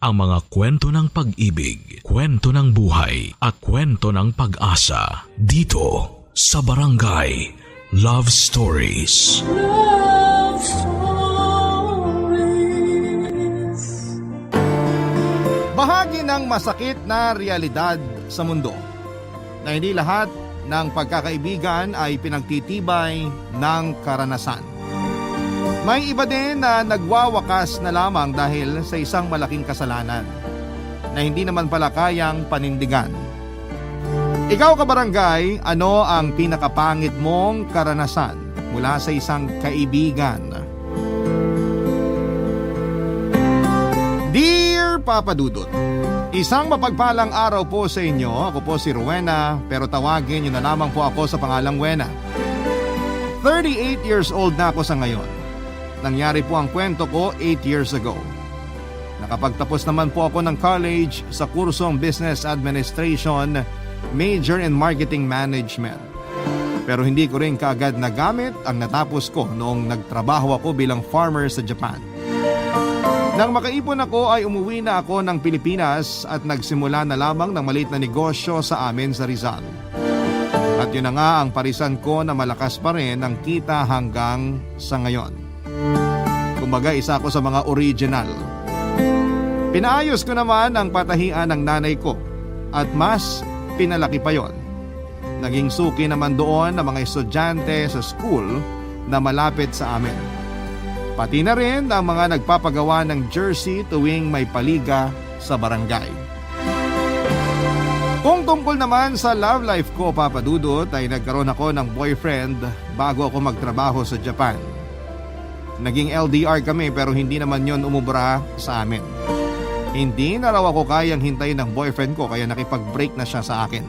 ang mga kwento ng pag-ibig, kwento ng buhay at kwento ng pag-asa dito sa Barangay Love Stories. Love Stories. Bahagi ng masakit na realidad sa mundo na hindi lahat ng pagkakaibigan ay pinagtitibay ng karanasan. May iba din na nagwawakas na lamang dahil sa isang malaking kasalanan na hindi naman pala kayang panindigan. Ikaw kabarangay, ano ang pinakapangit mong karanasan mula sa isang kaibigan? Dear Papa Dudut, isang mapagpalang araw po sa inyo. Ako po si Rowena, pero tawagin niyo na lamang po ako sa pangalang Wena. 38 years old na ako sa ngayon. Nangyari po ang kwento ko 8 years ago. Nakapagtapos naman po ako ng college sa kursong Business Administration, major in Marketing Management. Pero hindi ko rin kaagad nagamit ang natapos ko noong nagtrabaho ako bilang farmer sa Japan. Nang makaipon ako ay umuwi na ako ng Pilipinas at nagsimula na lamang ng maliit na negosyo sa amin sa Rizal. At yun na nga ang parisan ko na malakas pa rin ang kita hanggang sa ngayon. Kumbaga isa ako sa mga original. Pinaayos ko naman ang patahian ng nanay ko at mas pinalaki pa yon. Naging suki naman doon ng mga estudyante sa school na malapit sa amin. Pati na rin ang mga nagpapagawa ng jersey tuwing may paliga sa barangay. Kung tungkol naman sa love life ko, Papa Dudut, ay nagkaroon ako ng boyfriend bago ako magtrabaho sa Japan. Naging LDR kami pero hindi naman yon umubra sa amin. Hindi na raw ako kayang hintayin ng boyfriend ko kaya nakipag-break na siya sa akin.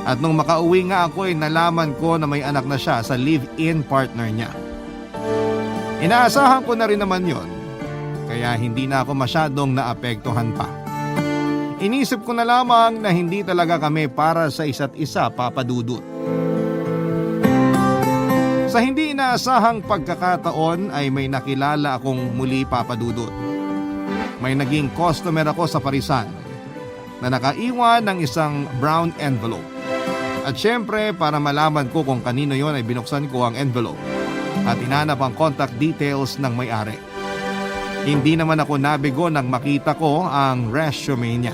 At nung makauwi nga ako ay nalaman ko na may anak na siya sa live-in partner niya. Inaasahan ko na rin naman yon, kaya hindi na ako masyadong naapektuhan pa. Inisip ko na lamang na hindi talaga kami para sa isa't isa, Papa Dudut. Sa hindi inaasahang pagkakataon ay may nakilala akong muli, Papa Dudut. May naging customer ako sa parisan na nakaiwan ng isang brown envelope. At syempre para malaman ko kung kanino yon ay binuksan ko ang envelope at hinanap ang contact details ng may-ari. Hindi naman ako nabigo nang makita ko ang resume niya.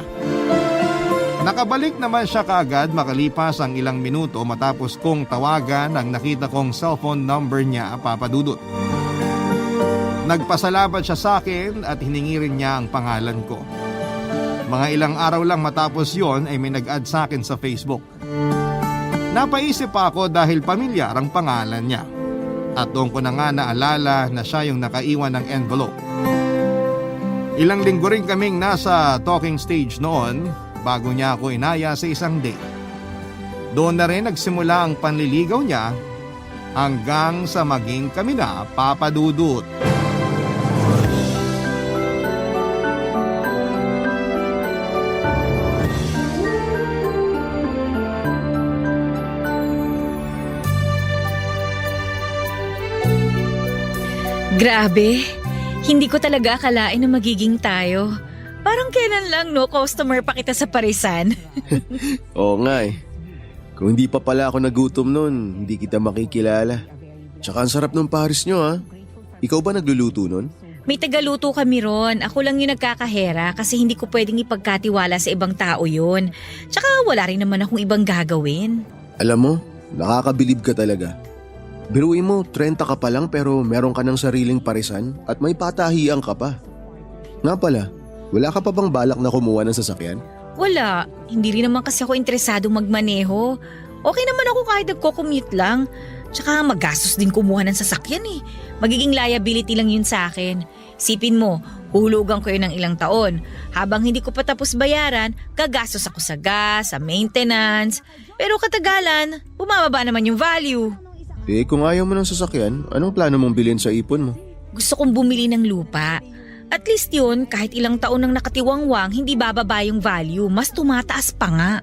Nakabalik naman siya kaagad makalipas ang ilang minuto matapos kong tawagan ang nakita kong cellphone number niya, Papa Dudut. Nagpasalamat siya sa akin at hiningi rin niya ang pangalan ko. Mga ilang araw lang matapos yon ay may nag-add sa akin sa Facebook. Napaisip pa ako dahil pamilyar ang pangalan niya. At doon ko na nga naalala na siya yung nakaiwan ng envelope. Ilang linggo rin kaming nasa talking stage noon bago niya ako inaya sa isang date. Doon na rin nagsimula ang panliligaw niya hanggang sa maging kami na, Papa Dudut. Grabe, hindi ko talaga akalain na magiging tayo. Parang kailan lang no, customer pa kita sa parisan. Oo nga eh. Kung hindi pa pala ako nagutom nun, hindi kita makikilala. Tsaka ang sarap ng pares nyo ha. Ikaw ba nagluluto nun? May tagaluto kami ron. Ako lang yung nagkakahera kasi hindi ko pwedeng ipagkatiwala sa ibang tao yun. Tsaka wala rin naman akong ibang gagawin. Alam mo, nakakabilib ka talaga. Biruin mo, 30 ka pa lang pero meron ka ng sariling parisan at may patahian ka pa. Nga pala, wala ka pa bang balak na kumuha ng sasakyan? Wala, hindi rin naman kasi ako interesado magmaneho. Okay naman ako kahit nagko-commute lang. Tsaka magastos din kumuha ng sasakyan eh. Magiging liability lang yun sa akin. Isipin mo, hulugan ko yun ng ilang taon. Habang hindi ko pa tapos bayaran, gagastos ako sa gas, sa maintenance. Pero katagalan, bumababa naman yung value. Eh kung ayaw mo ng sasakyan, anong plano mong bilhin sa ipon mo? Gusto kong bumili ng lupa. At least yun, kahit ilang taon nang nakatiwangwang, hindi bababa yung value. Mas tumataas pa nga.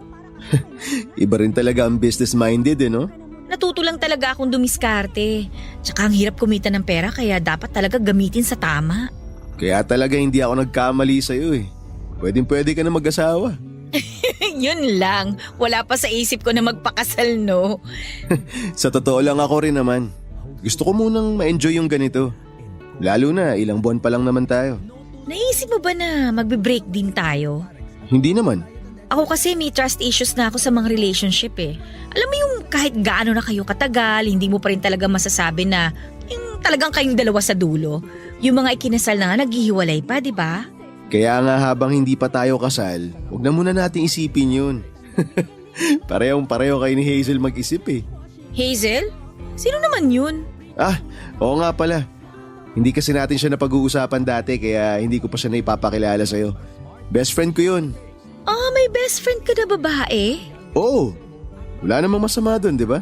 Iba rin talaga ang business-minded eh, no? Natuto lang talaga akong dumiskarte. Tsaka ang hirap kumita ng pera kaya dapat talaga gamitin sa tama. Kaya talaga hindi ako nagkamali sa'yo eh. Pwede ka na mag-asawa. Yun lang, wala pa sa isip ko na magpakasal, no? Sa totoo lang ako rin naman. Gusto ko munang ma-enjoy yung ganito. Lalo na ilang buwan pa lang naman tayo. Naisip mo ba na magbe-break din tayo? Hindi naman. Ako kasi may trust issues na ako sa mga relationship eh. Alam mo yung kahit gaano na kayo katagal, hindi mo pa rin talaga masasabi na yung talagang kayong dalawa sa dulo. Yung mga ikinasal na nga naghihiwalay pa, di ba? Kaya nga habang hindi pa tayo kasal, huwag na muna nating isipin yun. Parehong-pareho kayo ni Hazel mag-isip eh. Hazel? Sino naman yun? Ah, oo nga pala. Hindi kasi natin siya napag-uusapan dati kaya hindi ko pa siya naipapakilala sa'yo. Best friend ko yun. Ah, may best friend ka na babae? Oo. Wala namang masama doon, di ba?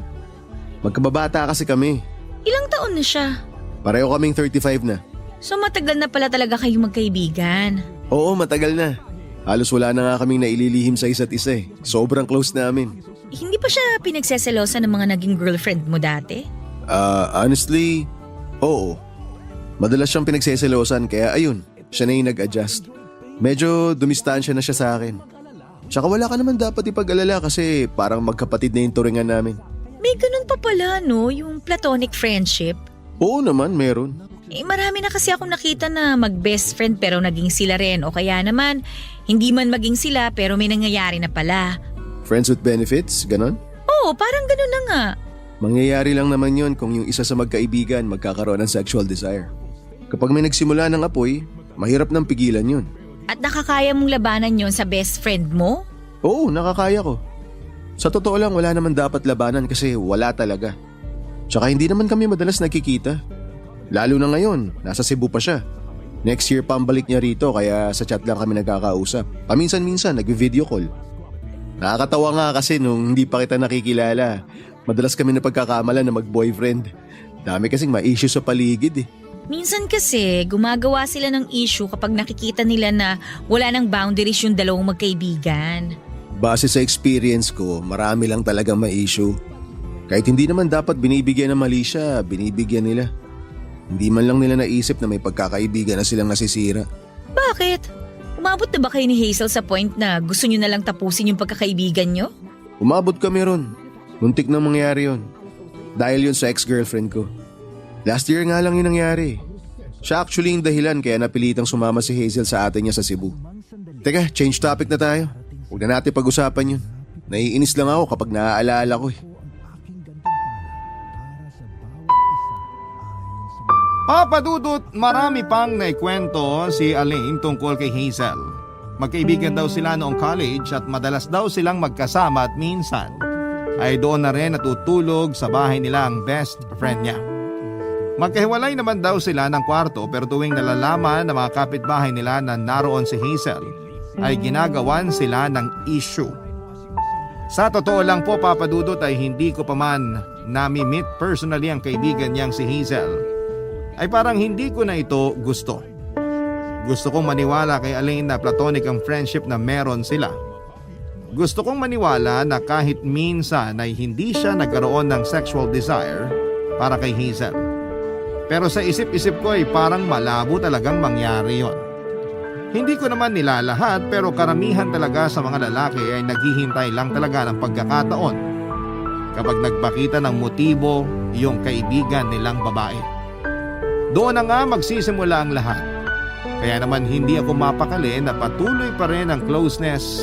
Magkababata kasi kami. Ilang taon na siya? Pareho kaming 35 na. So matagal na pala talaga kayong magkaibigan. Oo, matagal na. Halos wala na nga kaming naililihim sa isa't isa eh. Sobrang close namin. Hindi pa siya pinagseselosa ng mga naging girlfriend mo dati? Honestly, oo. Madalas siyang pinagseselosan kaya ayun, siya na yung nag-adjust. Medyo dumistansya na siya sa akin. Tsaka wala ka naman dapat ipag-alala kasi parang magkapatid na yung turingan namin. May ganun pa pala, no? Yung platonic friendship. Oo naman, meron. Marami na kasi akong nakita na mag-best friend pero naging sila rin. O kaya naman, hindi man maging sila pero may nangyayari na pala. Friends with benefits, ganon? Oo, parang ganun na nga. Mangyayari lang naman yon kung yung isa sa magkaibigan magkakaroon ng sexual desire. Kapag may nagsimula ng apoy, mahirap nang pigilan yun. At nakakaya mong labanan yon sa best friend mo? Oo, nakakaya ko. Sa totoo lang wala naman dapat labanan kasi wala talaga. Tsaka hindi naman kami madalas nagkikita. Lalo na ngayon, nasa Cebu pa siya. Next year pa ang balik niya rito kaya sa chat lang kami nagkakausap. Paminsan-minsan nag-video call. Nakakatawa nga kasi nung hindi pa kita nakikilala. Madalas kami napagkakamalan na mag-boyfriend. Dami kasing ma-issue sa paligid eh. Minsan kasi, gumagawa sila ng issue kapag nakikita nila na wala nang boundaries yung dalawang magkaibigan. Base sa experience ko, marami lang talagang ma-issue. Kahit hindi naman dapat binibigyan ng mali siya, binibigyan nila. Hindi man lang nila naisip na may pagkakaibigan na silang nasisira. Bakit? Umabot na ba kayo ni Hazel sa point na gusto nyo na lang tapusin yung pagkakaibigan nyo? Umabot kami ron. Muntik nang mangyari yon. Dahil yun sa ex-girlfriend ko. Last year nga lang yun nangyari. Siya actually yung dahilan kaya napilitang sumama si Hazel sa atin niya sa Cebu. Teka, change topic na tayo. Huwag na natin pag-usapan yun. Naiinis lang ako kapag naaalala ko eh. Papa Dudut, marami pang naikwento si Elaine tungkol kay Hazel. Magkaibigan daw sila noong college at madalas daw silang magkasama at minsan ay doon na rin natutulog sa bahay nila ang best friend niya. Magkahiwalay naman daw sila ng kwarto pero tuwing nalalaman ng mga kapitbahay nila na naroon si Hazel ay ginagawan sila ng issue. Sa totoo lang po Papa Dudut ay hindi ko pa man nami-meet personally ang kaibigan niyang si Hazel. Ay parang hindi ko na ito gusto. Gusto kong maniwala kay Elaine na platonic ang friendship na meron sila. Gusto kong maniwala na kahit minsan ay hindi siya nagkaroon ng sexual desire para kay Hazel. Pero sa isip-isip ko ay parang malabo talagang mangyari yon. Hindi ko naman nilalahat pero karamihan talaga sa mga lalaki ay naghihintay lang talaga ng pagkakataon kapag nagpakita ng motibo yung kaibigan nilang babae. Doon na nga magsisimula ang lahat. Kaya naman hindi ako mapakali na patuloy pa rin ang closeness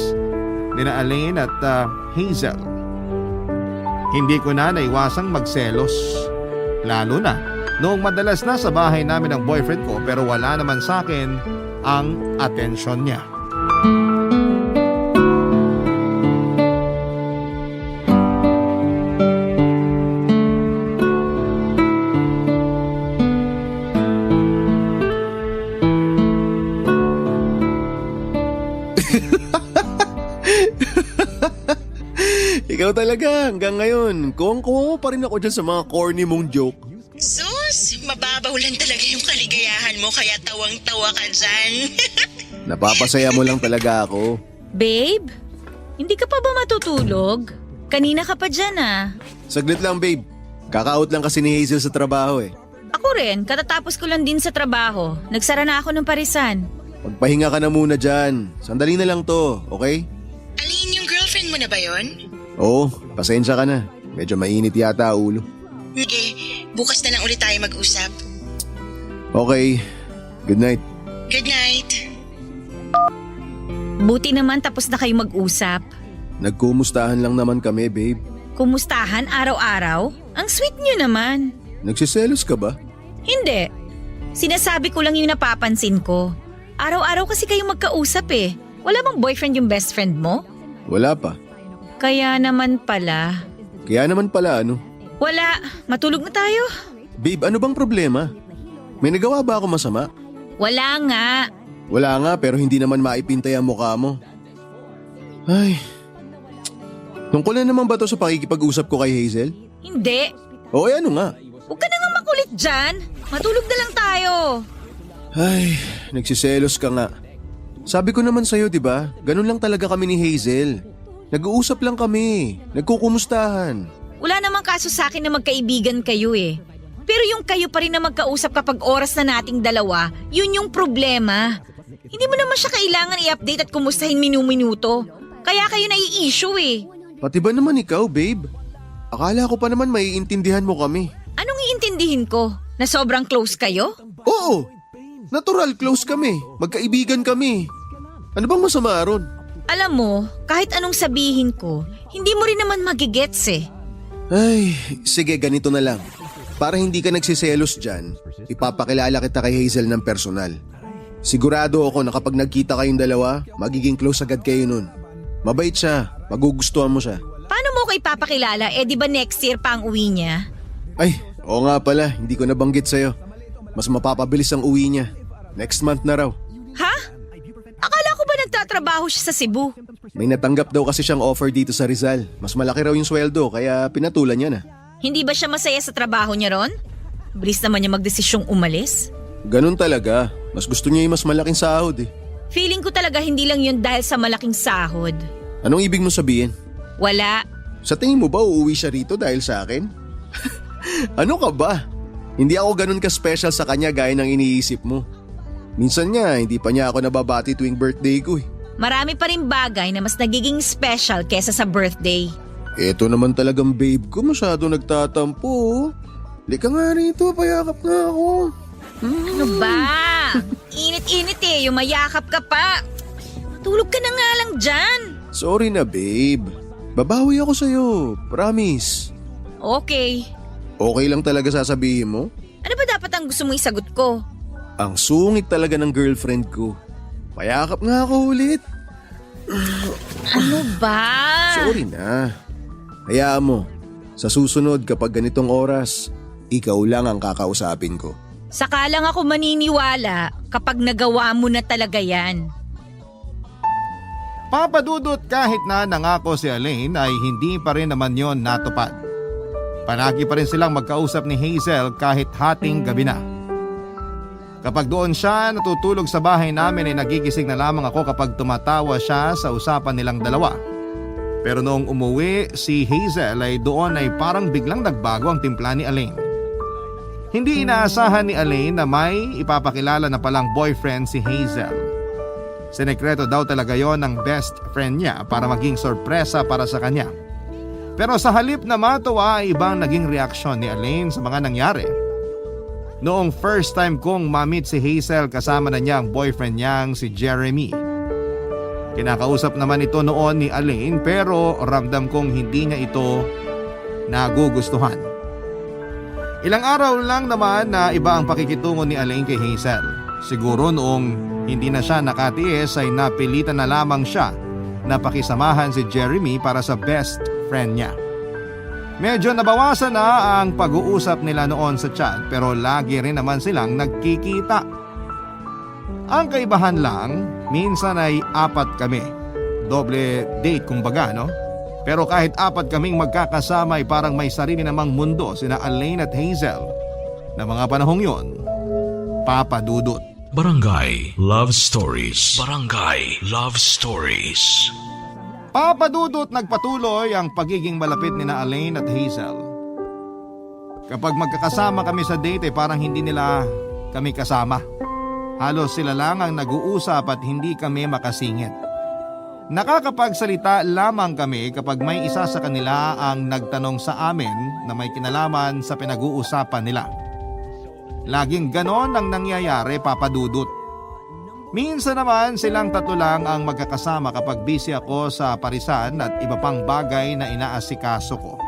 ni Elaine at Hazel. Hindi ko na naiwasang magselos. Lalo na noong madalas na sa bahay namin ang boyfriend ko pero wala naman sa akin ang atensyon niya. Ikaw talaga hanggang ngayon. Kuwang-kuwa pa rin ako dyan sa mga corny mong joke. Sus, mababaw lang talaga yung kaligayahan mo kaya tawang-tawa ka dyan. Napapasaya mo lang talaga ako. Babe, hindi ka pa ba matutulog? Kanina ka pa dyan ah. Saglit lang babe. Kaka-out lang kasi ni Hazel sa trabaho eh. Ako rin, katatapos ko lang din sa trabaho. Nagsara na ako ng parisan. Magpahinga ka na muna dyan. Sandali na lang to, okay? Aline, yung girlfriend mo na ba yon? Oo, pasensya ka na. Medyo mainit yata ulo. Sige, bukas na lang ulit tayo mag-usap. Okay, good night. Good night. Buti naman tapos na kayo mag-usap. Nagkumustahan lang naman kami, babe. Kumustahan araw-araw? Ang sweet nyo naman. Nagsiselos ka ba? Hindi. Sinasabi ko lang yung napapansin ko. Araw-araw kasi kayo magkausap eh. Wala bang boyfriend yung best friend mo? Wala pa. Kaya naman pala. Kaya naman pala ano? Wala. Matulog na tayo. Babe, ano bang problema? May nagawa ba ako masama? Wala nga. Wala nga pero hindi naman maipintay ang mukha mo. Ay. Tungkol na naman ba to sa pakikipag-usap ko kay Hazel? Hindi. O ano nga? Huwag ka na nga makulit dyan. Matulog na lang tayo. Ay, nagsiselos ka nga. Sabi ko naman sa'yo, di ba? Ganun lang talaga kami ni Hazel. Nag-uusap lang kami. Nagkukumustahan. Wala namang kaso sa akin na magkaibigan kayo eh. Pero yung kayo pa rin na magkausap kapag oras na nating dalawa, yun yung problema. Hindi mo naman siya kailangan i-update at kumustahin minu-minuto. Kaya kayo nai-issue eh. Pati ba naman ikaw, babe? Akala ko pa naman maiintindihan mo kami. Anong iintindihin ko? Na sobrang close kayo? Oo! Natural close kami. Magkaibigan kami. Ano bang masama ron? Alam mo, kahit anong sabihin ko, hindi mo rin naman magigets eh. Ay, sige ganito na lang. Para hindi ka nagsiselos dyan, ipapakilala kita kay Hazel ng personal. Sigurado ako na kapag nagkita kayong dalawa, magiging close agad kayo nun. Mabait siya, magugustuhan mo siya. Paano mo ko ipapakilala? Eh di ba next year pa ang uwi niya? Ay, oo nga pala, hindi ko nabanggit sa'yo. Mas mapapabilis ang uwi niya. Next month na raw. Ha? Akala ko ba nagtatrabaho siya sa Cebu? May natanggap daw kasi siyang offer dito sa Rizal. Mas malaki raw yung sweldo kaya pinatulan niya na. Hindi ba siya masaya sa trabaho niya ron? Bilis naman niya magdesisyong umalis? Ganun talaga. Mas gusto niya yung mas malaking sahod eh. Feeling ko talaga hindi lang yun dahil sa malaking sahod. Anong ibig mo sabihin? Wala. Sa tingin mo ba uuwi siya rito dahil sa akin? Ano ka ba? Hindi ako ganun ka-special sa kanya gaya ng iniisip mo. Minsan nga, hindi pa niya ako nababati tuwing birthday ko eh. Marami pa rin bagay na mas nagiging special kesa sa birthday. Eto naman talagang babe ko, masyado nagtatampo. Lika nga rito, payakap nga ako. Ano ba? Init-init eh, yumayakap ka pa. Tulog ka na nga lang dyan. Sorry na babe. Babawi ako sa'yo, promise. Okay. Okay lang talaga sasabihin mo? Ano ba dapat ang gusto mong isagot ko? Ang sungit talaga ng girlfriend ko. Payakap nga ako ulit. Ano ba? Sorry na. Hayaan mo, sa susunod kapag ganitong oras, ikaw lang ang kakausapin ko. Saka lang ako maniniwala kapag nagawa mo na talaga yan. Papadudot kahit na nangako si Elaine ay hindi pa rin naman yon natupad. Palagi pa rin silang magkausap ni Hazel kahit hating gabi na. Kapag doon siya natutulog sa bahay namin ay nagigising na lamang ako kapag tumatawa siya sa usapan nilang dalawa. Pero noong umuwi si Hazel ay doon ay parang biglang nagbago ang timpla ni Elaine. Hindi inaasahan ni Elaine na may ipapakilala na palang boyfriend si Hazel. Sinekreto daw talaga yon ng best friend niya para maging sorpresa para sa kanya. Pero sa halip na matuwa ay ibang naging reaksyon ni Elaine sa mga nangyari. Noong first time kong ma-meet si Hazel kasama na niya ang boyfriend niyang si Jeremy. Kinakausap naman ito noon ni Elaine pero ramdam kong hindi niya ito nagugustuhan. Ilang araw lang naman na iba ang pakikitungo ni Elaine kay Hazel. Siguro noong hindi na siya nakatiis ay napilitan na lamang siya na pakisamahan si Jeremy para sa best friend niya. Medyo nabawasan na ang pag-uusap nila noon sa chat pero lagi rin naman silang nagkikita. Ang kaibahan lang, minsan ay 4 kami. Doble date kumbaga, no? Pero kahit 4 kaming magkakasama ay parang may sarili namang mundo sina Elaine at Hazel. Na mga panahong yon, papadudot. Barangay Love Stories. Barangay Love Stories. Papadudot nagpatuloy ang pagiging malapit ni na Elaine at Hazel. Kapag magkakasama kami sa date parang hindi nila kami kasama. Halos sila lang ang nag-uusap at hindi kami makasingit. Nakakapagsalita lamang kami kapag may isa sa kanila ang nagtanong sa amin na may kinalaman sa pinag-uusapan nila. Laging ganon ang nangyayari, Papa Dudut. Minsan naman silang tatlo lang ang magkakasama kapag busy ako sa parisan at iba pang bagay na inaasikaso ko.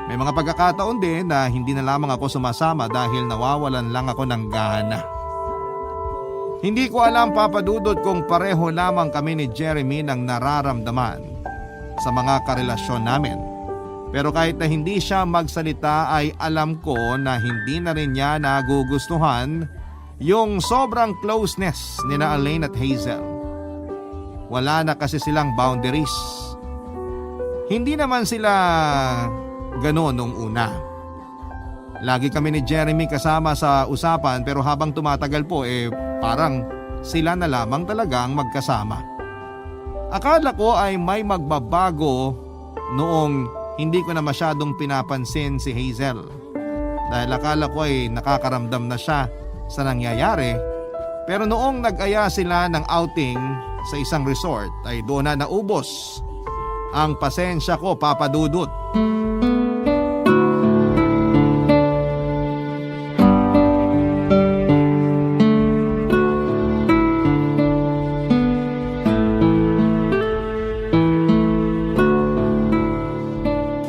May mga pagkakataon din na hindi na lamang ako sumasama dahil nawawalan lang ako ng gana. Hindi ko alam, Papa Dudut, kung pareho lamang kami ni Jeremy ng nararamdaman sa mga karelasyon namin. Pero kahit na hindi siya magsalita ay alam ko na hindi na rin niya nagugustuhan yung sobrang closeness ni na Elaine at Hazel. Wala na kasi silang boundaries. Hindi naman sila gano'n nung una. Lagi kami ni Jeremy kasama sa usapan pero habang tumatagal po parang sila na lamang talagang magkasama. Akala ko ay may magbabago noong hindi ko na masyadong pinapansin si Hazel. Dahil akala ko ay nakakaramdam na siya sa nangyayari. Pero noong nag-aya sila ng outing sa isang resort ay doon na naubos ang pasensya ko, Papa Dudut.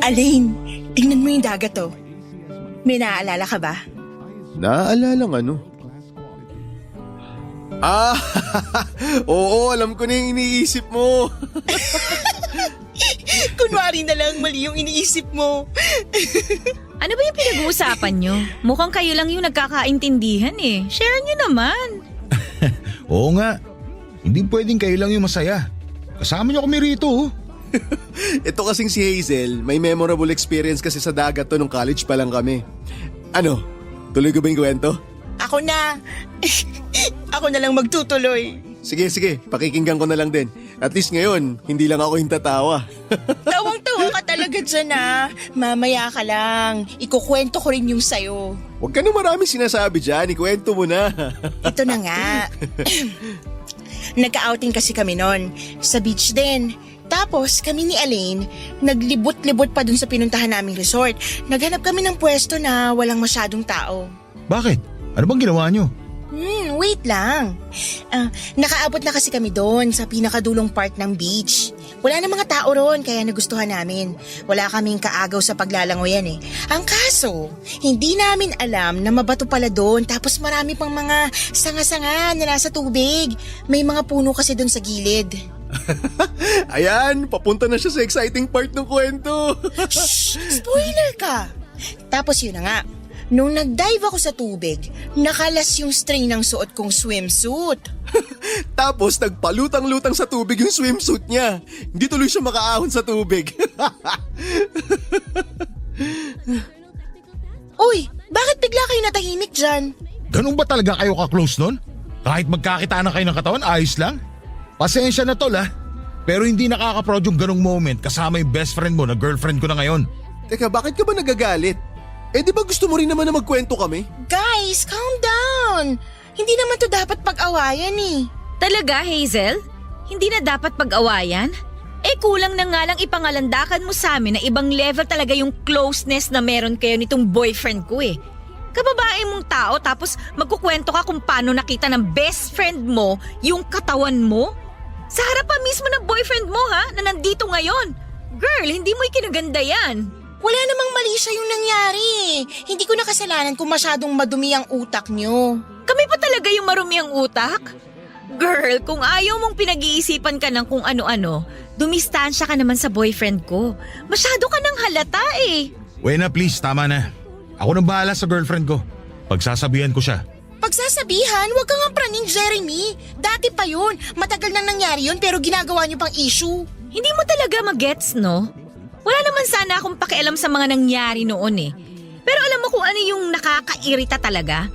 Elaine, tingnan mo yung dagat to. May naaalala ka ba? Naaalala ng ano? Oo, alam ko na yung iniisip mo. Kunwari na lang mali yung iniisip mo. Ano ba yung pinag-uusapan nyo? Mukhang kayo lang yung nagkakaintindihan eh. Share nyo naman. Oo nga. Hindi pwedeng kayo lang yung masaya. Kasama niyo kami rito. Ito kasing si Hazel, may memorable experience kasi sa dagat to nung college pa lang kami. Ano? Tuloy ko ba yung kwento? Ako na. Ako na lang magtutuloy. Sige, pakikinggan ko na lang din. At least ngayon, hindi lang ako yung tatawa. Tawang-tawa ka talaga dyan Mamaya ka lang. Ikukwento ko rin yung sayo. Huwag ka na marami sinasabi dyan, ikwento mo na. Ito na nga. Nagka-outing kasi kami nun. Sa beach din. Tapos kami ni Elaine, naglibot-libot pa dun sa pinuntahan naming resort. Naghanap kami ng pwesto na walang masyadong tao. Bakit? Ano bang ginawa niyo? Wait lang. Nakaabot na kasi kami doon sa pinakadulong part ng beach. Wala na mga tao ron kaya nagustuhan namin. Wala kaming kaagaw sa paglalangoyan eh. Ang kaso, hindi namin alam na mabato pala doon tapos marami pang mga sanga-sanga na nasa tubig. May mga puno kasi doon sa gilid. Ayan, papunta na siya sa exciting part ng kwento. Shh! Spoiler ka! Tapos yun na nga. Nung nag-dive ako sa tubig, nakalas yung string ng suot kong swimsuit. Tapos nagpalutang-lutang sa tubig yung swimsuit niya. Hindi tuloy siya makaahon sa tubig. Uy, bakit bigla kayo natahimik dyan? Ganun ba talaga kayo ka-close nun? Kahit magkakita na kayo ng katawan, ayos lang? Pasensya na tol pero hindi nakaka-proud yung ganung moment kasama yung best friend mo na girlfriend ko na ngayon. Teka, bakit ka ba nagagalit? Di ba gusto mo rin naman na magkwento kami? Guys, calm down! Hindi naman to dapat pag-awayan eh. Talaga, Hazel? Hindi na dapat pag-awayan? Kulang na nga lang ipangalandakan mo sa amin na ibang level talaga yung closeness na meron kayo nitong boyfriend ko eh. Kababae mong tao tapos magkukwento ka kung paano nakita ng best friend mo yung katawan mo? Sa harap pa mismo ng boyfriend mo na nandito ngayon. Girl, hindi mo ikinaganda yan. Wala namang mali siya yung nangyari. Hindi ko na kasalanan kung masyadong madumi ang utak nyo. Kami pa talaga yung marumi ang utak? Girl, kung ayaw mong pinag-iisipan ka ng kung ano-ano, dumistansya ka naman sa boyfriend ko. Masyado ka nang halata eh. Wena please, tama na. Ako nang bahala sa girlfriend ko. Pagsasabihan ko siya. Pagsasabihan, wag kang praning Jeremy. Dati pa yun. Matagal nang nangyari yun pero ginagawa nyo pang issue. Hindi mo talaga magets, no? Wala naman sana akong pakialam sa mga nangyari noon eh. Pero alam mo kung ano yung nakakairita talaga?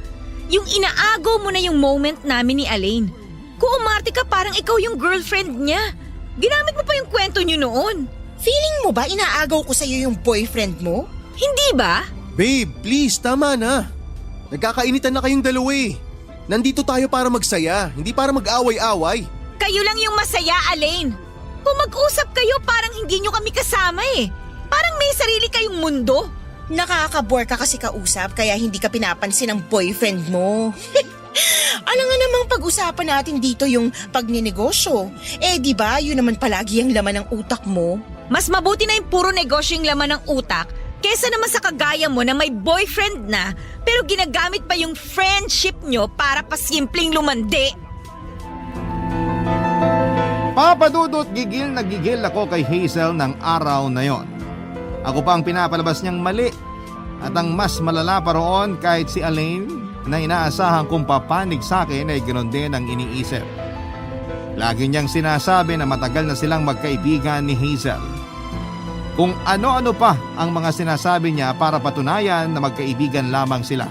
Yung inaagaw mo na yung moment namin ni Elaine. Kung umarte ka parang ikaw yung girlfriend niya. Ginamit mo pa yung kwento niyo noon. Feeling mo ba inaagaw ko sa'yo yung boyfriend mo? Hindi ba? Babe, please, tama na. Nagkakainitan na kayong dalawa eh. Nandito tayo para magsaya, hindi para mag-away-away. Kayo lang yung masaya, Alain. Kung mag-usap kayo, parang hindi nyo kami kasama eh. Parang may sarili kayong mundo. Nakaka-bore ka kasi kausap kaya hindi ka pinapansin ng boyfriend mo. Alam nga namang pag-usapan natin dito yung pagninegosyo. Eh di ba yun naman palagi ang laman ng utak mo? Mas mabuti na yung puro negosyo yung laman ng utak kesa naman sa kagaya mo na may boyfriend na pero ginagamit pa yung friendship nyo para pasimpleng lumandi. Papa Dudut, gigil na gigil ako kay Hazel ng araw na yon. Ako pa ang pinapalabas niyang mali. At ang mas malala pa roon kahit si Alain na inaasahan kong papanig sa akin ay ganoon din ang iniisip. Lagi niyang sinasabi na matagal na silang magkaibigan ni Hazel. Kung ano-ano pa ang mga sinasabi niya para patunayan na magkaibigan lamang sila.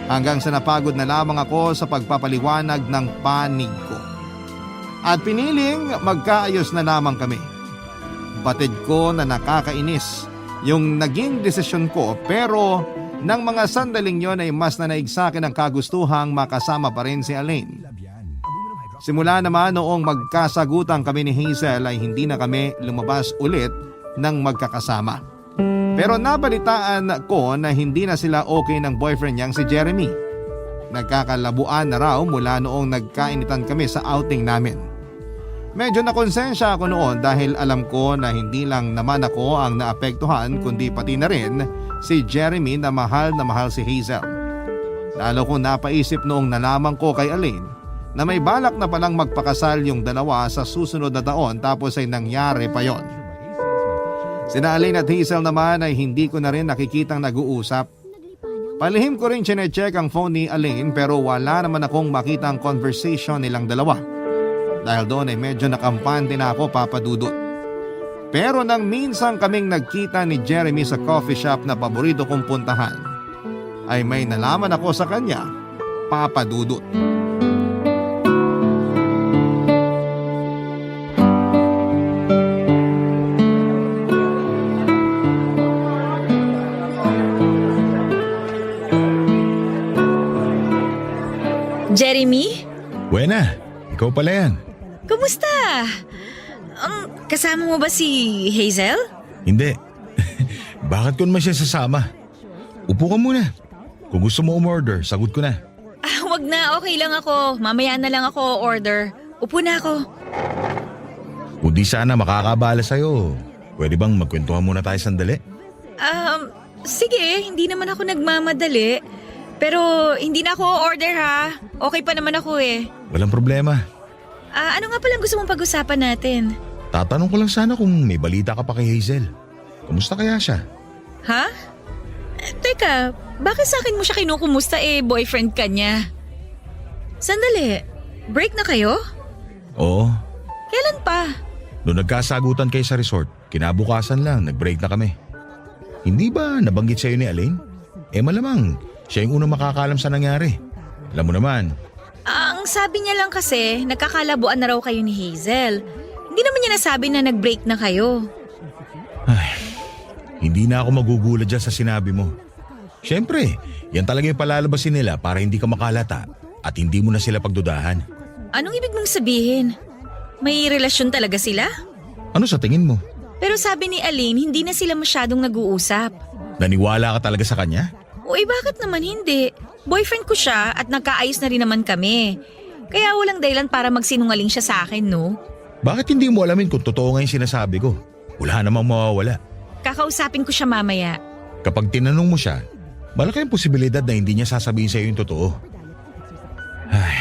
Hanggang sa napagod na lamang ako sa pagpapaliwanag ng panig ko. At piniling magkaayos na lamang kami. Batid ko na nakakainis yung naging desisyon ko pero nang mga sandaling yon ay mas nanaig sa akin ang kagustuhang makasama pa rin si Alain. Simula naman noong magkasagutan kami ni Hazel ay hindi na kami lumabas ulit ng magkakasama. Pero nabalitaan ko na hindi na sila okay ng boyfriend niyang si Jeremy. Nagkakalabuan na raw mula noong nagkainitan kami sa outing namin. Medyo nakonsensya ako noon dahil alam ko na hindi lang naman ako ang naapektuhan kundi pati na rin si Jeremy na mahal si Hazel. Lalo kong napaisip noong nalaman ko kay Alain na may balak na palang magpakasal yung dalawa sa susunod na taon tapos ay nangyari pa yon. Sina Alain at Hazel naman ay hindi ko na rin nakikitang nag-uusap. Palihim ko rin chinecheck ang phone ni Alain pero wala naman akong makitang conversation nilang dalawa. Dahil doon ay medyo nakampante na ako, Papa Dudut. Pero nang minsan kaming nagkita ni Jeremy sa coffee shop na paborito kong puntahan, ay may nalaman ako sa kanya, Papa Dudut. Jeremy? Buena, ikaw pala yan. Kumusta? Kasama mo ba si Hazel? Hindi. Bakit ko naman siya sasama? Upo ka muna. Kung gusto mo umorder, sagot ko na. Wag na, okay lang ako. Mamaya na lang ako order. Upo na ako. Kung di sana makakabala sa'yo, pwede bang magkwentuhan muna tayo sandali? Sige, hindi naman ako nagmamadali. Pero hindi na ako order ha. Okay pa naman ako eh. Walang problema. Ano nga palang gusto mong pag-usapan natin? Tatanong ko lang sana kung may balita ka pa kay Hazel. Kamusta kaya siya? Ha? Teka, bakit sa akin mo siya kinukumusta boyfriend ka niya? Sandali, break na kayo? Oo. Kailan pa? Noong nagkasagutan kayo sa resort, kinabukasan lang, nag-break na kami. Hindi ba nabanggit sa'yo ni Alain? Malamang, siya yung unang makakaalam sa nangyari. Alam mo naman. Ang sabi niya lang kasi, nagkakalabuan na raw kayo ni Hazel. Hindi naman niya nasabi na nag-break na kayo. Ay, hindi na ako magugulat dyan sa sinabi mo. Siyempre, yan talaga yung palalabasin nila para hindi ka makalata at hindi mo na sila pagdudahan. Anong ibig mong sabihin? May relasyon talaga sila? Ano sa tingin mo? Pero sabi ni Alain, hindi na sila masyadong nag-uusap. Naniwala ka talaga sa kanya? Bakit naman hindi? Boyfriend ko siya at nagkaayos na rin naman kami. Kaya walang dahilan para magsinungaling siya sa akin, no? Bakit hindi mo alamin kung totoo nga yung sinasabi ko? Wala namang mawawala. Kakausapin ko siya mamaya. Kapag tinanong mo siya, malaki ang posibilidad na hindi niya sasabihin sa'yo yung totoo. Ay,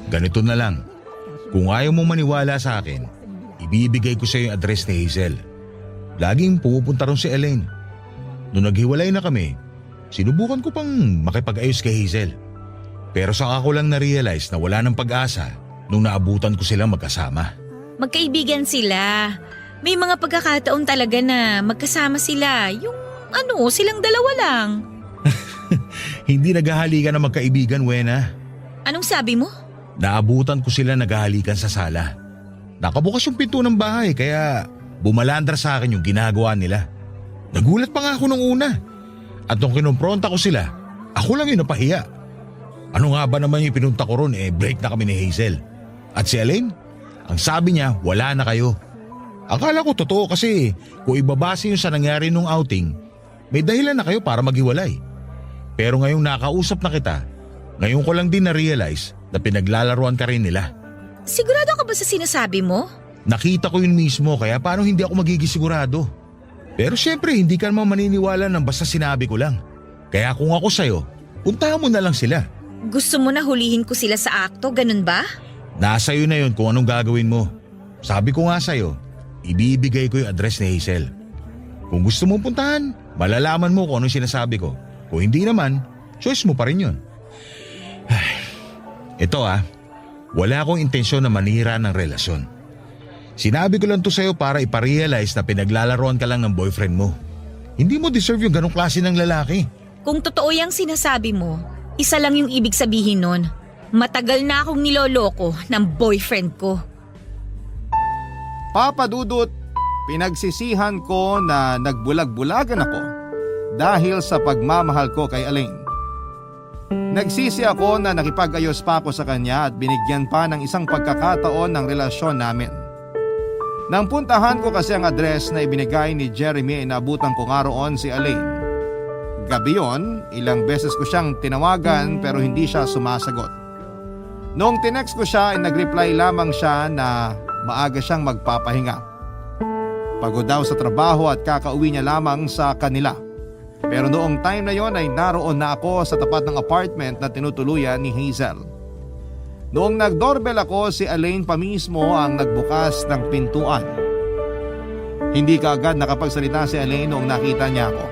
ganito na lang. Kung ayaw mong maniwala sa akin, ibibigay ko sa'yo yung address ni Hazel. Laging pumupunta ron si Alain. Noong naghiwalay na kami, sinubukan ko pang makipag-ayos kay Hazel. Pero saka ko lang na-realize na wala ng pag-asa nung naabutan ko silang magkasama. Magkaibigan sila. May mga pagkakataon talaga na magkasama sila. Yung silang dalawa lang. Hindi naghahalikan na magkaibigan, Wena. Anong sabi mo? Naabutan ko sila naghahalikan sa sala. Nakabukas yung pinto ng bahay kaya bumalandra sa akin yung ginagawa nila. Nagulat pa nga ako nung una. At nung kinumpronta ko sila, ako lang yung napahiya. Ano nga ba naman yung pinunta ko ron, break na kami ni Hazel. At si Elaine, ang sabi niya wala na kayo. Akala ko totoo kasi kung ibabase yung sa nangyari nung outing, may dahilan na kayo para maghiwalay. Pero ngayong nakausap na kita, ngayon ko lang din na-realize na pinaglalaruan ka rin nila. Sigurado ka ba sa sinasabi mo? Nakita ko yun mismo kaya paano hindi ako magiging sigurado? Pero syempre hindi ka naman maniniwala ng basta sinabi ko lang. Kaya kung ako sa'yo, puntahan mo na lang sila. Gusto mo na hulihin ko sila sa akto, ganun ba? Nasa iyo na yun kung anong gagawin mo. Sabi ko nga sa'yo, ibibigay ko yung address ni Hazel. Kung gusto mong puntahan, malalaman mo kung anong sinasabi ko. Kung hindi naman, choice mo pa rin yun. Ito wala akong intensyon na manira ng relasyon. Sinabi ko lang to sa'yo para iparealize na pinaglalaroan ka lang ng boyfriend mo. Hindi mo deserve yung ganong klase ng lalaki. Kung totoo yung sinasabi mo, isa lang yung ibig sabihin nun. Matagal na akong niloloko ng boyfriend ko. Papa Dudut, pinagsisihan ko na nagbulag-bulagan ako dahil sa pagmamahal ko kay Elaine. Nagsisi ako na nakipag-ayos pa ako sa kanya at binigyan pa ng isang pagkakataon ng relasyon namin. Nang puntahan ko kasi ang address na ibinigay ni Jeremy, inabutan ko nga roon si Elaine. Gabi yon, ilang beses ko siyang tinawagan pero hindi siya sumasagot. Noong tinext ko siya ay nag-reply lamang siya na maaga siyang magpapahinga. Pagod daw sa trabaho at kakauwi niya lamang sa kanila. Pero noong time na yon ay naroon na ako sa tapat ng apartment na tinutuluyan ni Hazel. Noong nag-doorbell ako, si Elaine pa mismo ang nagbukas ng pintuan. Hindi kaagad nakapagsalita si Elaine noong nakita niya ako.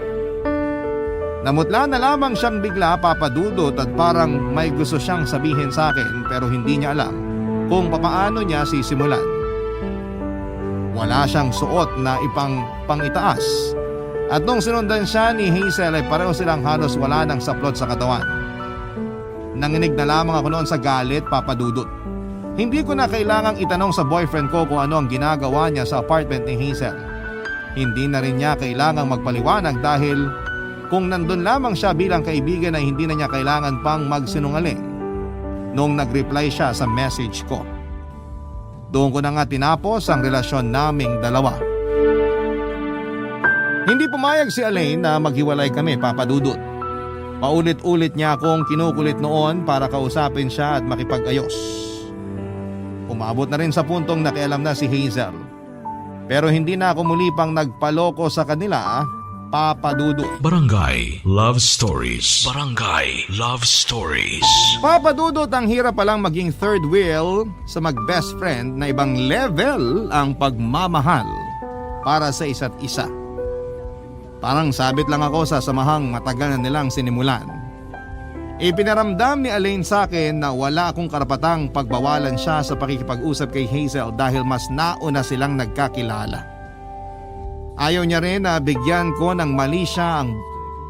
Namutla na lamang siyang bigla, Papa Dudut, at parang may gusto siyang sabihin sa akin pero hindi niya alam kung papaano niya sisimulan. Wala siyang suot na pang-itaas. At nung sinundan siya ni Hazel ay pareho silang halos wala ng saplot sa katawan. Nanginig na lamang ako noon sa galit, Papa Dudut. Hindi ko na kailangang itanong sa boyfriend ko kung ano ang ginagawa niya sa apartment ni Hazel. Hindi na rin niya kailangang magpaliwanag dahil kung nandun lamang siya bilang kaibigan ay hindi na niya kailangan pang magsinungaling. Noong nag-reply siya sa message ko. Doon ko na nga tinapos ang relasyon naming dalawa. Hindi pumayag si Elaine na maghiwalay kami, Papa Dudut. Paulit-ulit niya akong kinukulit noon para kausapin siya at makipag-ayos. Umabot na rin sa puntong nakialam na si Hazel. Pero hindi na ako muli pang nagpaloko sa kanila, Papa Dudut. Barangay Love Stories. Barangay Love Stories. Papa Dudut, ang hirap palang maging third wheel sa mag-best friend na ibang level ang pagmamahal para sa isa't isa. Parang sabit lang ako sa samahang matagal na nilang sinimulan. Ipinaramdam ni Elaine sa akin na wala akong karapatang pagbawalan siya sa pakikipag-usap kay Hazel dahil mas nauna silang nagkakilala. Ayaw niya rin na bigyan ko ng mali siya ang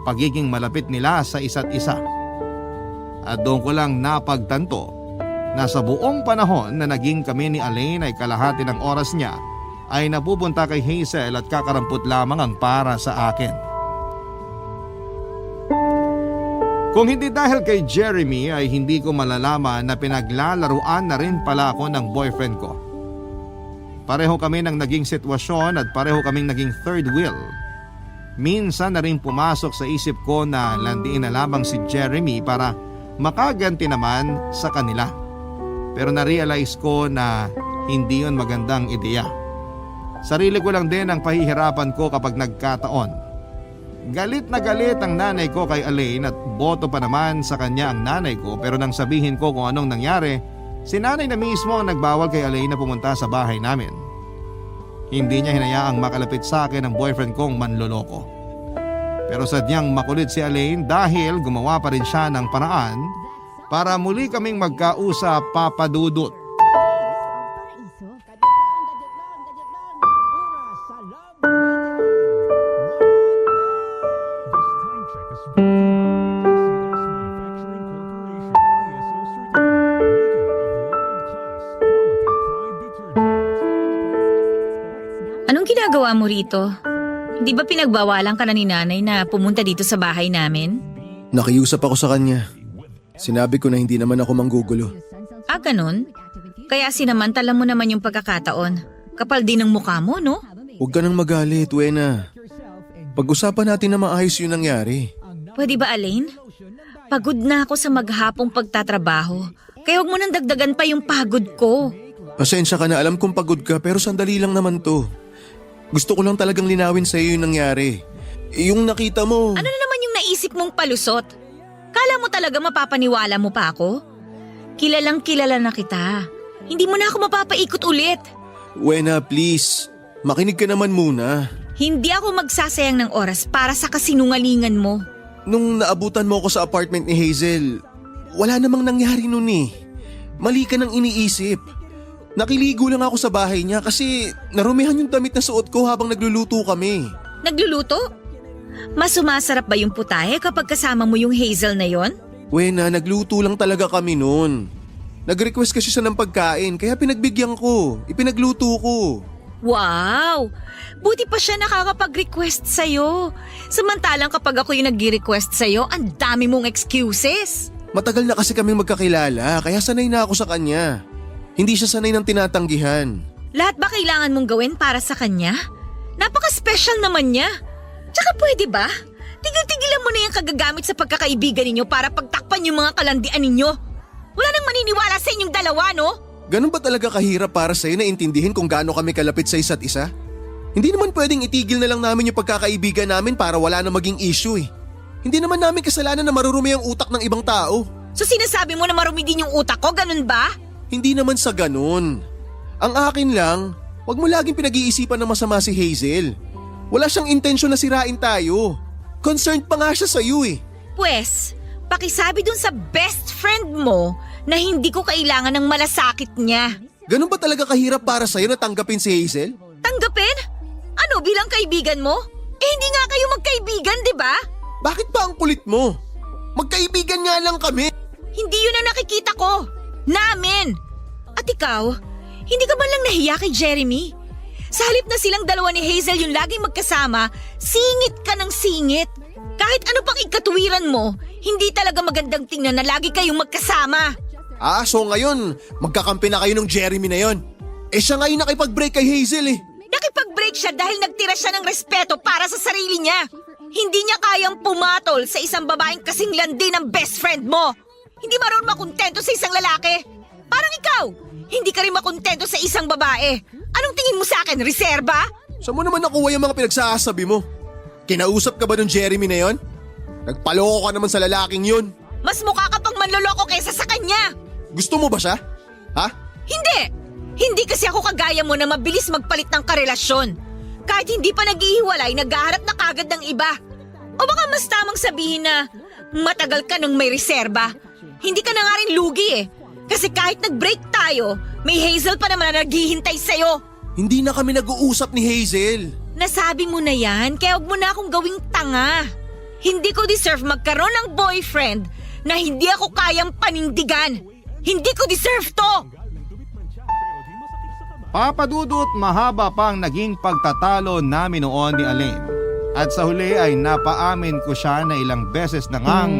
pagiging malapit nila sa isa't isa. At doon ko lang napagtanto na sa buong panahon na naging kami ni Elaine ay kalahati ng oras niya ay napupunta kay Hazel at kakarampot lamang ang para sa akin. Kung hindi dahil kay Jeremy ay hindi ko malalaman na pinaglalaruan na rin pala ako ng boyfriend ko. Pareho kami ng naging sitwasyon at pareho kaming naging third wheel. Minsan na rin pumasok sa isip ko na landiin na lamang si Jeremy para makaganti naman sa kanila. Pero na-realize ko na hindi yun magandang ideya. Sarili ko lang din ang pahihirapan ko kapag nagkataon. Galit na galit ang nanay ko kay Elaine at boto pa naman sa kanya ang nanay ko, pero nang sabihin ko kung anong nangyari, si nanay na mismo ang nagbawal kay Elaine na pumunta sa bahay namin. Hindi niya hinayaang makalapit sa akin ang boyfriend kong manloloko. Pero sadyang makulit si Elaine dahil gumawa pa rin siya ng paraan para muli kaming magkausap, Papa Dudut. Anong ginagawa mo rito? Hindi ba pinagbawalan ka na ni nanay na pumunta dito sa bahay namin? Nakiusap ako sa kanya. Sinabi ko na hindi naman ako manggugulo. Ah, ganun? Kaya sinamantala mo naman yung pagkakataon. Kapal din ang mukha mo, no? Huwag ka nang magalit, Wena. Pag-usapan natin na maayos yung nangyari. Pwede ba, Elaine? Pagod na ako sa maghapong pagtatrabaho. Kaya huwag mo nang dagdagan pa yung pagod ko. Pasensya ka na, alam kong pagod ka pero sandali lang naman to. Gusto ko lang talagang linawin sa iyo yung nangyari. Yung nakita mo... Ano na naman yung naisip mong palusot? Kala mo talaga mapapaniwala mo pa ako? Kilalang kilala na kita. Hindi mo na ako mapapaikot ulit. Wena, please. Makinig ka naman muna. Hindi ako magsasayang ng oras para sa kasinungalingan mo. Nung naabutan mo ako sa apartment ni Hazel, wala namang nangyari nun eh. Mali ka nang iniisip. Nakiligo lang ako sa bahay niya kasi narumihan yung damit na suot ko habang nagluluto kami. Nagluluto? Mas sumasarap ba yung putahe kapag kasama mo yung Hazel na yon? Wena, nagluto lang talaga kami nun. Nag-request kasi siya ng pagkain kaya pinagbigyan ko. Ipinagluto ko. Wow! Buti pa siya nakakapag-request sa'yo. Samantalang kapag ako yung nag-request sa'yo, ang dami mong excuses. Matagal na kasi kaming magkakilala kaya sanay na ako sa kanya. Hindi siya sanay ng tinatanggihan. Lahat ba kailangan mong gawin para sa kanya? Napaka-special naman niya. Tsaka pwede ba? Tigil-tigilan mo na yung kagagamit sa pagkakaibigan ninyo para pagtakpan yung mga kalandian ninyo. Wala nang maniniwala sa inyong dalawa, no? Ganun ba talaga kahirap para sa'yo na intindihin kung gaano kami kalapit sa isa't isa? Hindi naman pwedeng itigil na lang namin yung pagkakaibigan namin para wala na maging issue eh. Hindi naman namin kasalanan na marurumi ang utak ng ibang tao. So sinasabi mo na marumi din yung utak ko, ganun ba? Hindi naman sa ganun. Ang akin lang, wag mo laging pinag-iisipan na masama si Hazel. Wala siyang intensyon na sirain tayo. Concerned pa nga siya sa'yo eh. Pwes, pakisabi dun sa best friend mo na hindi ko kailangan ng malasakit niya. Ganun ba talaga kahirap para sa'yo na tanggapin si Hazel? Tanggapin? Ano, bilang kaibigan mo? Eh hindi nga kayo magkaibigan, di ba? Bakit ba ang kulit mo? Magkaibigan nga lang kami. Hindi yun ang nakikita ko. Namin. At ikaw, hindi ka man lang nahiya kay Jeremy? Sa halip na silang dalawa ni Hazel yung laging magkasama, singit ka ng singit. Kahit ano pang ikatuwiran mo, hindi talaga magandang tingnan na lagi kayong magkasama. Ah, so ngayon, magkakampi na kayo ng Jeremy na yon. Eh siya ngayon nakipag-break kay Hazel eh. Nakipag-break siya dahil nagtira siya ng respeto para sa sarili niya. Hindi niya kayang pumatol sa isang babaeng kasing landi ng best friend mo. Hindi ba ron makontento sa isang lalaki? Parang ikaw, hindi ka rin makontento sa isang babae. Anong tingin mo sa akin, reserba? Saan mo naman nakuha yung mga pinagsasabi mo? Kinausap ka ba ng Jeremy na yon? Nagpaloko ka naman sa lalaking yun. Mas mukha ka pang manloloko kaysa sa kanya. Gusto mo ba siya? Ha? Hindi! Hindi kasi ako kagaya mo na mabilis magpalit ng karelasyon. Kahit hindi pa naghihiwalay, naghaharap na kagad ng iba. O baka mas tamang sabihin na matagal ka nang may reserba. Hindi ka na nga rin lugi eh. Kasi kahit nag-break tayo, may Hazel pa naman na naghihintay sa'yo. Hindi na kami nag-uusap ni Hazel. Nasabi mo na yan, kaya huwag mo na akong gawing tanga. Hindi ko deserve magkaroon ng boyfriend na hindi ako kayang panindigan. Hindi ko deserve to! Papadudot, mahaba pang naging pagtatalo namin noon ni Elaine. At sa huli ay napaamin ko siya na ilang beses na ngang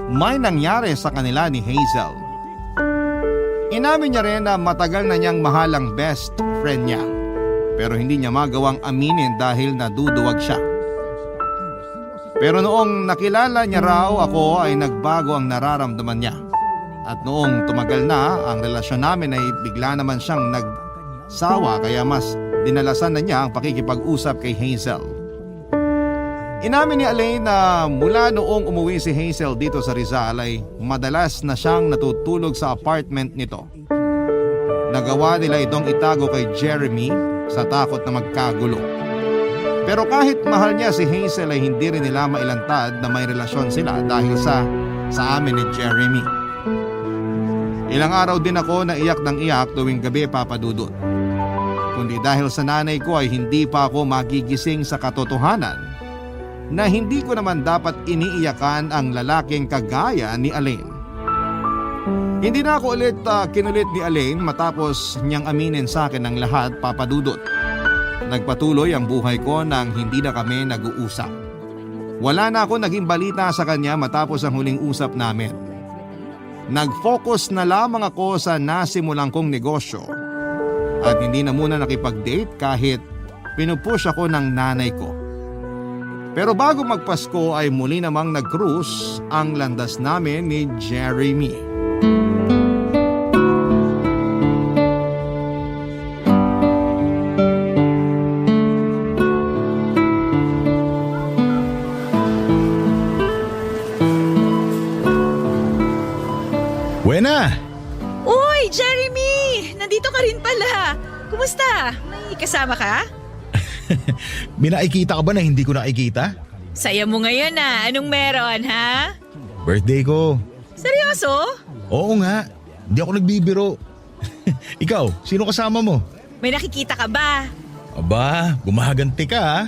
may nangyari sa kanila ni Hazel. Inamin niya rin na matagal na niyang mahal ang best friend niya. Pero hindi niya magawang aminin dahil naduduwag siya. Pero noong nakilala niya raw ako ay nagbago ang nararamdaman niya. At noong tumagal na ang relasyon namin ay bigla naman siyang nagsawa kaya mas dinalasan na niya ang pakikipag-usap kay Hazel. Inamin ni Elaine na mula noong umuwi si Hazel dito sa Rizal ay madalas na siyang natutulog sa apartment nito. Nagawa nila itong itago kay Jeremy sa takot na magkagulo. Pero kahit mahal niya si Hazel ay hindi rin nila mailantad na may relasyon sila dahil sa amin ni Jeremy. Ilang araw din ako na iyak ng iyak tuwing gabi, Papa Dudut. Kundi dahil sa nanay ko ay hindi pa ako magigising sa katotohanan na hindi ko naman dapat iniiyakan ang lalaking kagaya ni Elaine. Hindi na ako ulit kinulit ni Elaine matapos niyang aminin sa akin ang lahat, Papa Dudut. Nagpatuloy ang buhay ko nang hindi na kami nag-uusap. Wala na ako naging balita sa kanya matapos ang huling usap namin. Nag-focus na lamang ako sa nasimulang kong negosyo at hindi na muna nakipag-date kahit pinupush ako ng nanay ko. Pero bago magpasko ay muli namang nag-cruise ang landas namin ni Jeremy. Buena! Uy, Jeremy! Nandito ka rin pala. Kumusta? May kasama ka? May nakikita ka ba na hindi ko nakikita? Saya mo ngayon Anong meron, ha? Birthday ko. Seryoso? Oo nga. Hindi ako nagbibiro. Ikaw, sino kasama mo? May nakikita ka ba? Aba, gumaganti ka ha?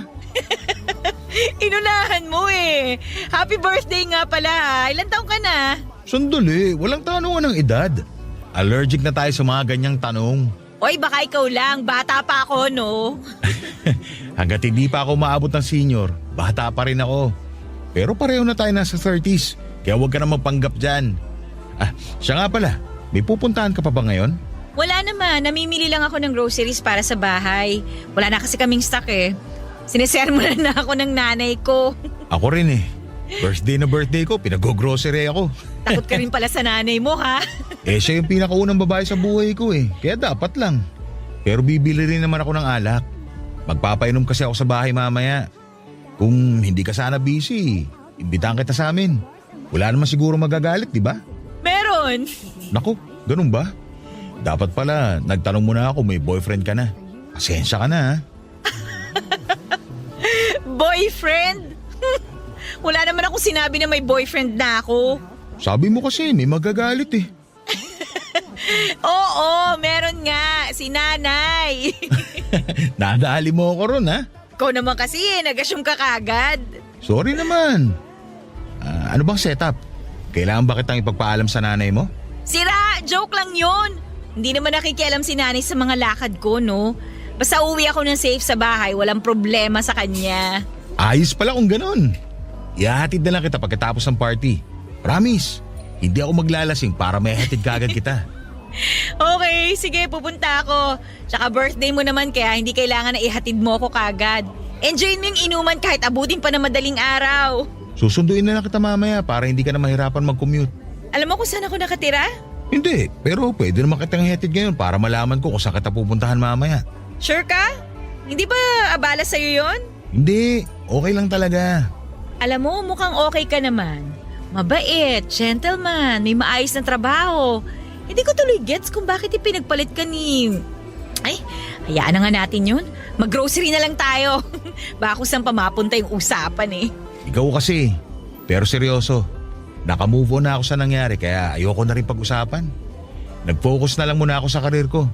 Inunahan mo eh. Happy birthday nga pala. Ilan taong ka na? Sandali, walang tanungan ng edad. Allergic na tayo sa mga ganyang tanong. Oy, baka ikaw lang. Bata pa ako, no? Hanggat hindi pa ako maabot ng senior, bata pa rin ako. Pero pareho na tayo nasa 30s, kaya huwag ka na magpanggap dyan. Siya nga pala, may pupuntahan ka pa ba ngayon? Wala naman. Namimili lang ako ng groceries para sa bahay. Wala na kasi kaming stock eh. Sinesermonan na ako ng nanay ko. Ako rin eh. Birthday na birthday ko, pinag-grocery ako. Takot ka rin pala sa nanay mo, ha? Siya yung pinakaunang babae sa buhay ko eh, kaya dapat lang. Pero bibili rin naman ako ng alak. Magpapainom kasi ako sa bahay mamaya. Kung hindi ka sana busy, imbitahan kita sa amin. Wala naman siguro magagalit, di ba? Meron. Naku, ganun ba? Dapat pala, nagtanong mo na ako may boyfriend ka na. Pasensya ka na ha. Boyfriend? Wala naman ako sinabi na may boyfriend na ako. Sabi mo kasi may magagalit eh. Oo, meron nga. Si nanay. Nadali mo ako ron ha. Ikaw naman kasi nag-assume ka kagad. Sorry naman. Ano bang setup? Kailangan ba kitang ipagpaalam sa nanay mo? Sira, joke lang yun. Hindi naman nakikialam si nanay sa mga lakad ko, no? Basta uwi ako ng safe sa bahay, walang problema sa kanya. Ayos pala kung ganun. Ihahatid na lang kita pagkatapos ng party. Promise, hindi ako maglalasing para may hatid kagad kita. Okay, sige, pupunta ako. Tsaka birthday mo naman kaya hindi kailangan na ihatid mo ako kagad. Enjoy mo yung inuman kahit abutin pa ng madaling araw. Susunduin na lang kita mamaya para hindi ka na mahirapan mag-commute. Alam mo kung saan ako nakatira? Hindi, pero pwede naman kitang hatid ngayon para malaman ko kung saan kita pupuntahan mamaya. Sure ka? Hindi ba abala sa'yo yon? Hindi, okay lang talaga. Alam mo, mukhang okay ka naman. Mabait, gentleman, may maayos na trabaho. Hindi ko tuloy gets kung bakit ipinagpalit ka ni... Ay, hayaan na nga natin yun. Mag-grocery na lang tayo. Baka kung saan pa mapunta yung usapan eh. Ikaw kasi, pero seryoso. Naka-move on na ako sa nangyari kaya ayoko na rin pag-usapan. Nag-focus na lang muna ako sa karir ko.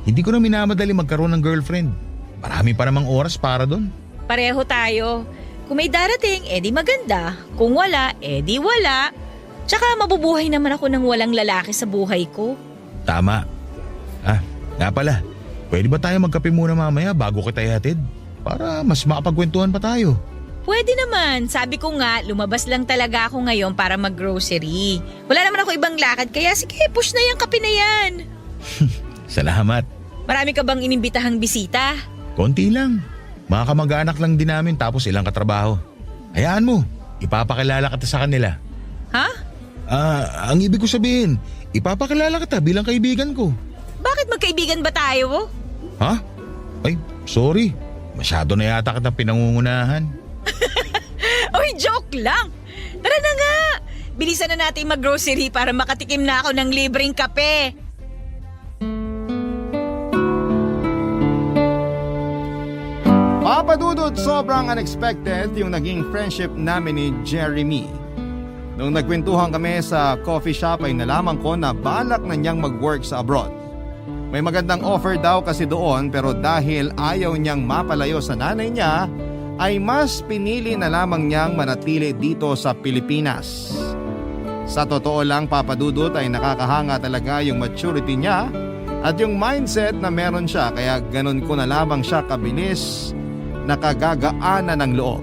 Hindi ko na minamadali magkaroon ng girlfriend. Marami pa namang oras para doon. Pareho tayo. Kung may darating, edi maganda. Kung wala, edi wala. Tsaka mabubuhay naman ako ng walang lalaki sa buhay ko. Tama. Nga pala. Pwede ba tayo magkape muna mamaya bago kita ihatid? Para mas makapagkwentuhan pa tayo. Pwede naman. Sabi ko nga, lumabas lang talaga ako ngayon para mag-grocery. Wala naman ako ibang lakad kaya sige, push na yung kape na yan. Salamat. Marami ka bang inimbitahang bisita? Konti lang. Mga kamag-anak lang din namin tapos ilang katrabaho. Hayaan mo, ipapakilala kita sa kanila. Ha? Ang ibig ko sabihin, ipapakilala kita bilang kaibigan ko. Bakit magkaibigan ba tayo? Ha? Ay, sorry. Masyado na yata kitang pinangungunahan. Oy, joke lang. Tara na nga. Bilisan na natin mag-grocery para makatikim na ako ng libreng kape. Papadudod, sobrang unexpected yung naging friendship namin ni Jeremy. Nung nagkwentuhan kami sa coffee shop ay nalaman ko na balak na niyang mag-work sa abroad. May magandang offer daw kasi doon pero dahil ayaw niyang mapalayo sa nanay niya, ay mas pinili na lamang niyang manatili dito sa Pilipinas. Sa totoo lang, Papadudot, ay nakakahanga talaga yung maturity niya At yung mindset na meron siya, kaya ganun ko na lamang siya kabilis, nakagagaanan ng loob.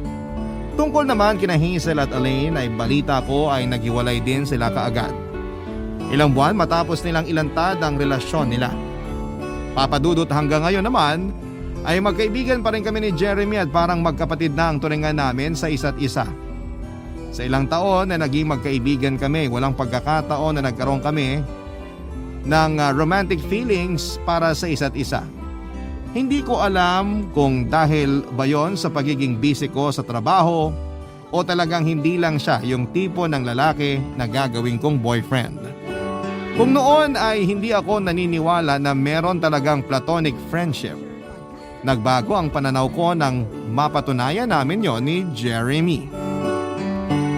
Tungkol naman kina Hazel at Elaine ay balita ko ay naghiwalay din sila kaagad. Ilang buwan matapos nilang ilantad ang relasyon nila. Papadudot hanggang ngayon naman ay magkaibigan pa rin kami ni Jeremy at parang magkapatid na ang turingan namin sa isa't isa. Sa ilang taon na naging magkaibigan kami, walang pagkakataon na nagkaroon kami ng romantic feelings para sa isa't isa. Hindi ko alam kung dahil ba yon sa pagiging busy ko sa trabaho o talagang hindi lang siya yung tipo ng lalaki na gagawin kong boyfriend. Kung noon ay hindi ako naniniwala na meron talagang platonic friendship, nagbago ang pananaw ko nang mapatunayan namin yon ni Jeremy.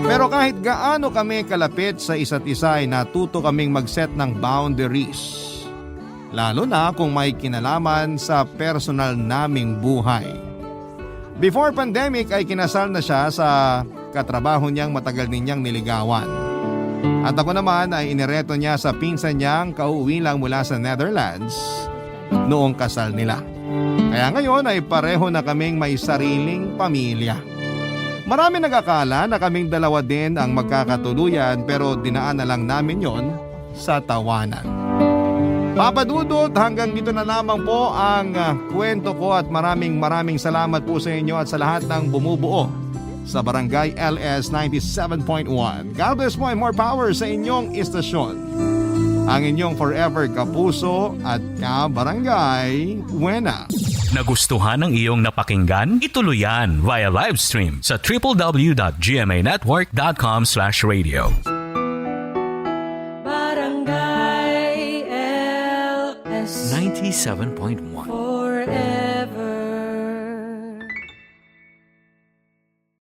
Pero kahit gaano kami kalapit sa isa't isa ay natuto kaming mag-set ng boundaries. Lalo na kung may kinalaman sa personal naming buhay. Before pandemic ay kinasal na siya sa katrabaho niyang matagal ninyang niligawan. At ako naman ay inireto niya sa pinsan niyang kauuwi lang mula sa Netherlands noong kasal nila. Kaya ngayon ay pareho na kaming may sariling pamilya. Marami nag-akala na kaming dalawa din ang magkakatuluyan pero dinaan na lang namin yon sa tawanan. Papadudot, hanggang dito na lamang po ang kwento ko at maraming salamat po sa inyo at sa lahat ng bumubuo sa Barangay LS 97.1. God bless mo and more power sa inyong istasyon. Ang inyong forever kapuso at kabarangay Wena. Nagustuhan ng iyong napakinggan? Ituloy yan via live stream sa www.gmanetwork.com/radio. Barangay LS 97.1 forever.